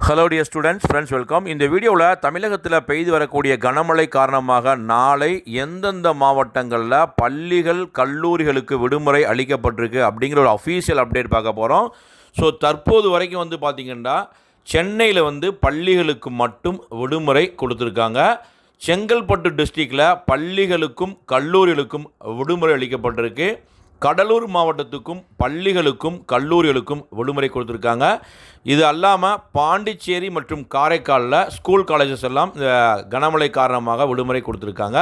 Hello dear students friends welcome. இந்த வீடியோவில் தமிழகத்தில் பெய்து வரக்கூடிய கனமழை காரணமாக நாளை எந்தெந்த மாவட்டங்களில் பள்ளிகள் கல்லூரிகளுக்கு விடுமுறை அளிக்கப்பட்டிருக்கு அப்படிங்கிற ஒரு அஃபீஷியல் அப்டேட் பார்க்க போகிறோம். ஸோ தற்போது வரைக்கும் பார்த்திங்கன்னா சென்னையில் பள்ளிகளுக்கு மட்டும் விடுமுறை கொடுத்துருக்காங்க. செங்கல்பட்டு டிஸ்ட்ரிக்டில் பள்ளிகளுக்கும் கல்லூரிகளுக்கும் விடுமுறை அளிக்கப்பட்டிருக்கு. கடலூர் மாவட்டத்துக்கும் பள்ளிகளுக்கும் கல்லூரிகளுக்கும் விடுமுறை கொடுத்துருக்காங்க. இது அல்லாமல் பாண்டிச்சேரி மற்றும் காரைக்காலில் ஸ்கூல் காலேஜஸ் எல்லாம் இந்த கனமழை காரணமாக விடுமுறை கொடுத்துருக்காங்க.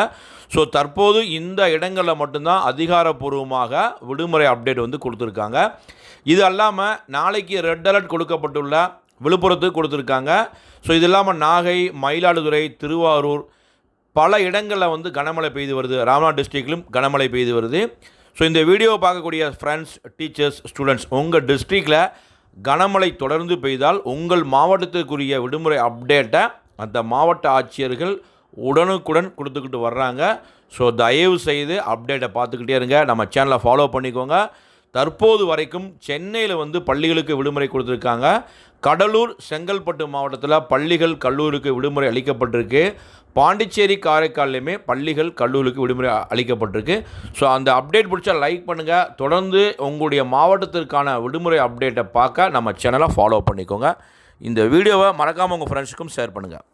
ஸோ தற்போது இந்த இடங்களில் மட்டும்தான் அதிகாரப்பூர்வமாக விடுமுறை அப்டேட் கொடுத்துருக்காங்க. இது அல்லாமல் நாளைக்கு ரெட் அலர்ட் கொடுக்கப்பட்டுள்ள விழுப்புரத்துக்கு கொடுத்துருக்காங்க. ஸோ இது இல்லாமல் நாகை, மயிலாடுதுறை, திருவாரூர் பல இடங்களில் கனமழை பெய்து வருது. ராமநாத் டிஸ்ட்ரிக்ட்லையும் கனமழை பெய்து வருது. ஸோ இந்த வீடியோவை பார்க்கக்கூடிய ஃப்ரெண்ட்ஸ், டீச்சர்ஸ், ஸ்டூடெண்ட்ஸ், உங்கள் டிஸ்ட்ரிக்டில் கனமழை தொடர்ந்து பெய்தால் உங்கள் மாவட்டத்துக்குரிய விடுமுறை அப்டேட்டை அந்த மாவட்ட ஆட்சியர்கள் உடனுக்குடன் கொடுத்துக்கிட்டு வர்றாங்க. ஸோ தயவு செய்து அப்டேட்டை பார்த்துக்கிட்டே இருங்க. நம்ம சேனலை ஃபாலோ பண்ணிக்கோங்க. தற்போது வரைக்கும் சென்னையில் பள்ளிகளுக்கு விடுமுறை கொடுத்துருக்காங்க. கடலூர், செங்கல்பட்டு மாவட்டத்தில் பள்ளிகள் கல்லூரிக்கு விடுமுறை அளிக்கப்பட்டிருக்கு. பாண்டிச்சேரி, காரைக்கால்லையுமே பள்ளிகள் கல்லூரிக்கு விடுமுறை அளிக்கப்பட்டிருக்கு. ஸோ அந்த அப்டேட் பிடிச்சா லைக் பண்ணுங்கள். தொடர்ந்து உங்களுடைய மாவட்டத்திற்கான விடுமுறை அப்டேட்டை பார்க்க நம்ம சேனலை ஃபாலோ பண்ணிக்கோங்க. இந்த வீடியோவை மறக்காமல் உங்கள் ஃப்ரெண்ட்ஸுக்கும் ஷேர் பண்ணுங்கள்.